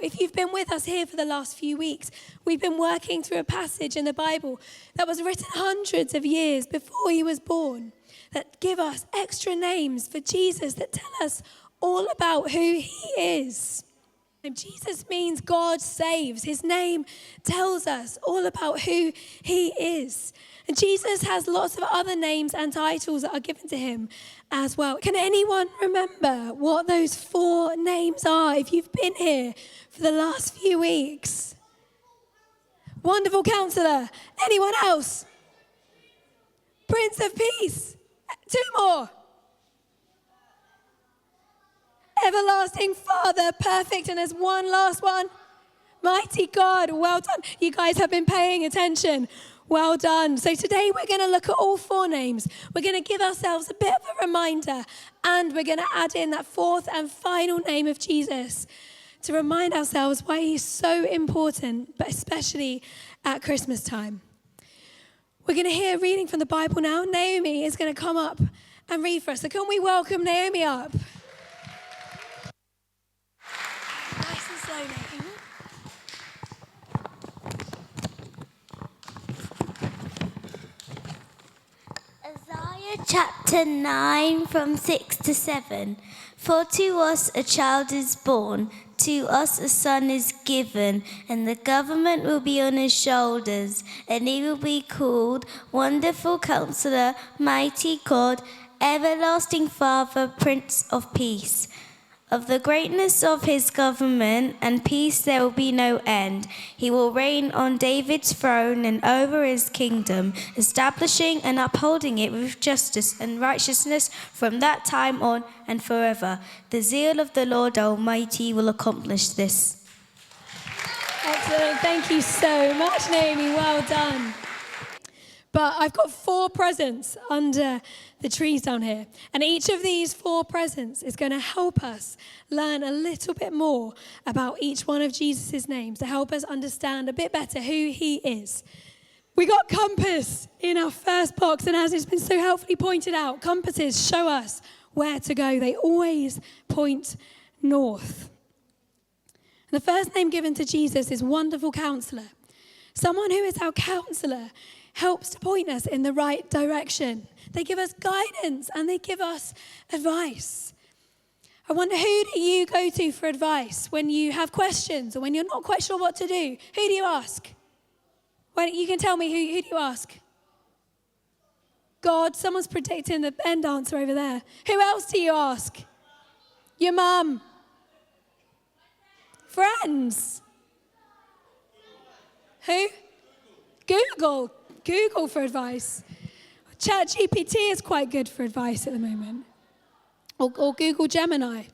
if you've been with us here for the last few weeks, we've been working through a passage in the Bible that was written hundreds of years before he was born, that give us extra names for Jesus, that tell us all about who he is. And Jesus means God saves. His name tells us all about who he is. And Jesus has lots of other names and titles that are given to him as well. Can anyone remember what those 4 names are if you've been here for the last few weeks? Wonderful Counsellor. Anyone else? Prince of Peace. 2 more. Everlasting Father, perfect. And there's one last one. Mighty God. Well done. You guys have been paying attention. Well done. So today we're going to look at all 4 names. We're going to give ourselves a bit of a reminder, and we're going to add in that 4th and final name of Jesus to remind ourselves why he's so important, but especially at Christmas time. We're going to hear a reading from the Bible now. Naomi is going to come up and read for us. So can we welcome Naomi up? Nice and slow, Naomi. Chapter 9 from 6 to 7. For to us a child is born, to us a son is given, and the government will be on his shoulders, and he will be called Wonderful Counsellor, Mighty God, Everlasting Father, Prince of Peace. Of the greatness of his government and peace there will be no end. He will reign on David's throne and over his kingdom, establishing and upholding it with justice and righteousness from that time on and forever. The zeal of the Lord Almighty will accomplish this. Excellent. Thank you so much, Naomi. Well done. But I've got 4 presents under the trees down here. And each of these 4 presents is going to help us learn a little bit more about each one of Jesus' names, to help us understand a bit better who he is. We got compass in our first box, and as it's been so helpfully pointed out, compasses show us where to go. They always point north. And the first name given to Jesus is Wonderful Counsellor. Someone who is our counselor helps to point us in the right direction. They give us guidance and they give us advice. I wonder, who do you go to for advice when you have questions or when you're not quite sure what to do? Who do you ask? Well, you can tell me, who do you ask? God. Someone's predicting the end answer over there. Who else do you ask? Your mum. Friends. Who? Google. Google for advice. ChatGPT is quite good for advice at the moment. Or Google Gemini.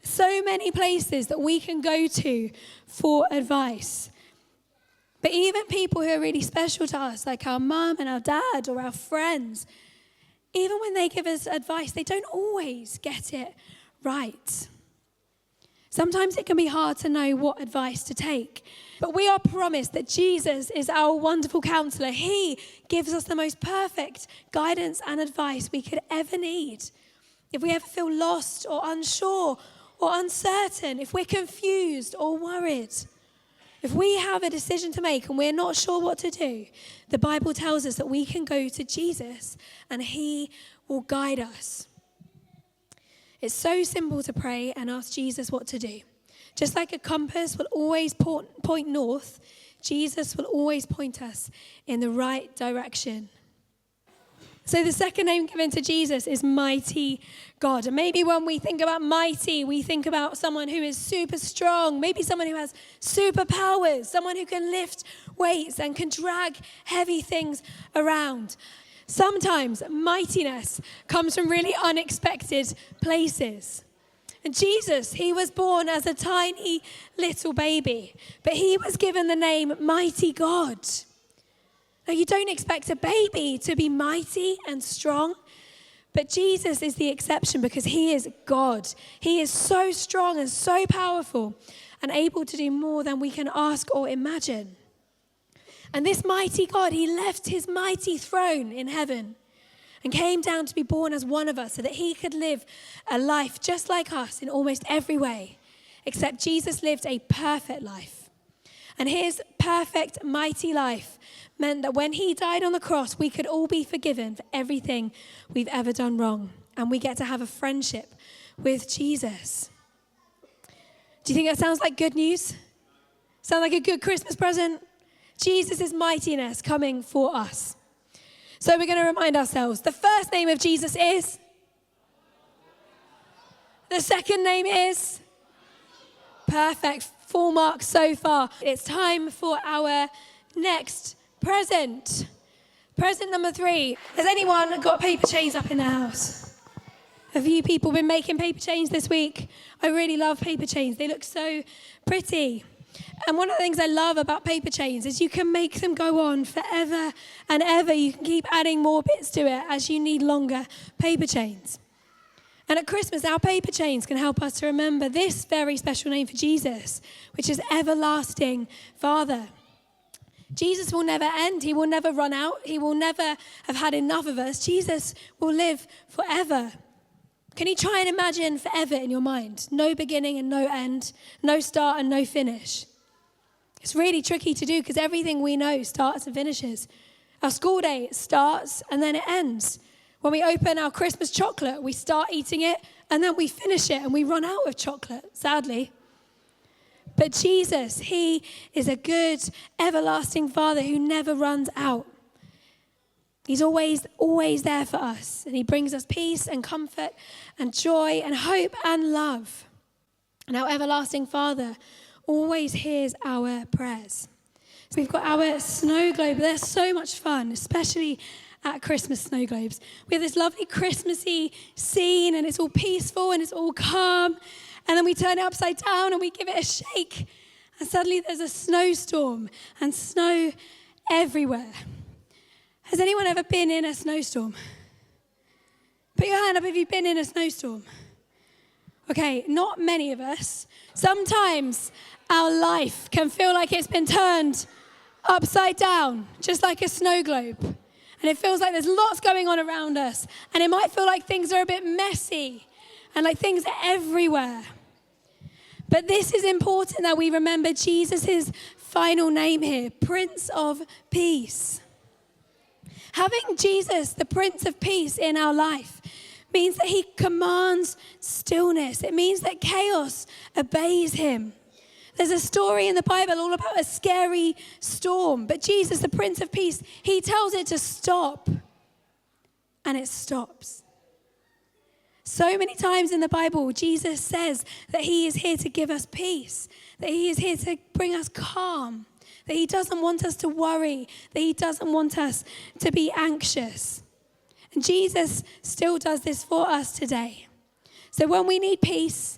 So many places that we can go to for advice. But even people who are really special to us, like our mum and our dad or our friends, even when they give us advice, they don't always get it right. Sometimes it can be hard to know what advice to take. But we are promised that Jesus is our wonderful counselor. He gives us the most perfect guidance and advice we could ever need. If we ever feel lost or unsure or uncertain, if we're confused or worried, if we have a decision to make and we're not sure what to do, the Bible tells us that we can go to Jesus and he will guide us. It's so simple to pray and ask Jesus what to do. Just like a compass will always point north, Jesus will always point us in the right direction. So the second name given to Jesus is Mighty God. And maybe when we think about mighty, we think about someone who is super strong, maybe someone who has superpowers, someone who can lift weights and can drag heavy things around. Sometimes mightiness comes from really unexpected places. And Jesus, he was born as a tiny little baby, but he was given the name Mighty God. Now, you don't expect a baby to be mighty and strong, but Jesus is the exception because he is God. He is so strong and so powerful and able to do more than we can ask or imagine. And this mighty God, he left his mighty throne in heaven and came down to be born as one of us so that he could live a life just like us in almost every way, except Jesus lived a perfect life. And his perfect, mighty life meant that when he died on the cross, we could all be forgiven for everything we've ever done wrong. And we get to have a friendship with Jesus. Do you think that sounds like good news? Sound like a good Christmas present? Jesus' mightiness coming for us. So we're going to remind ourselves. The first name of Jesus is? The second name is? Perfect. Full marks so far. It's time for our next present. Present number 3. Has anyone got paper chains up in their house? Have you people been making paper chains this week? I really love paper chains. They look so pretty. And one of the things I love about paper chains is you can make them go on forever and ever. You can keep adding more bits to it as you need longer paper chains. And at Christmas, our paper chains can help us to remember this very special name for Jesus, which is Everlasting Father. Jesus will never end. He will never run out. He will never have had enough of us. Jesus will live forever. Can you try and imagine forever in your mind? No beginning and no end, no start and no finish. It's really tricky to do because everything we know starts and finishes. Our school day starts and then it ends. When we open our Christmas chocolate, we start eating it and then we finish it and we run out of chocolate, sadly. But Jesus, he is a good, everlasting Father who never runs out. He's always there for us. And he brings us peace and comfort and joy and hope and love. And our everlasting Father always hears our prayers. So we've got our snow globe. They're so much fun, especially at Christmas snow globes. We have this lovely Christmassy scene and it's all peaceful and it's all calm. And then we turn it upside down and we give it a shake. And suddenly there's a snowstorm and snow everywhere. Has anyone ever been in a snowstorm? Put your hand up if you've been in a snowstorm. Okay, not many of us. Sometimes our life can feel like it's been turned upside down, just like a snow globe. And it feels like there's lots going on around us. And it might feel like things are a bit messy and like things are everywhere. But this is important that we remember Jesus' final name here, Prince of Peace. Having Jesus, the Prince of Peace, in our life means that he commands stillness. It means that chaos obeys him. There's a story in the Bible all about a scary storm, but Jesus, the Prince of Peace, he tells it to stop, and it stops. So many times in the Bible, Jesus says that he is here to give us peace, that he is here to bring us calm, that he doesn't want us to worry, that he doesn't want us to be anxious. And Jesus still does this for us today. So when we need peace,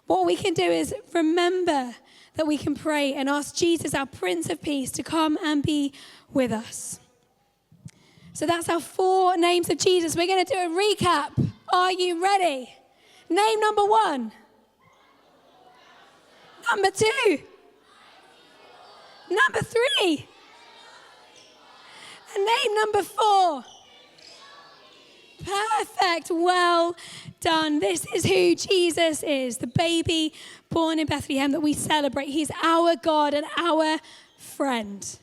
what we can do is remember that we can pray and ask Jesus, our Prince of Peace, to come and be with us. So that's our 4 names of Jesus. We're going to do a recap. Are you ready? Name number 1. Number 2. Number 3. And name number 4. Perfect. Well done. This is who Jesus is, the baby born in Bethlehem that we celebrate. He's our God and our friend.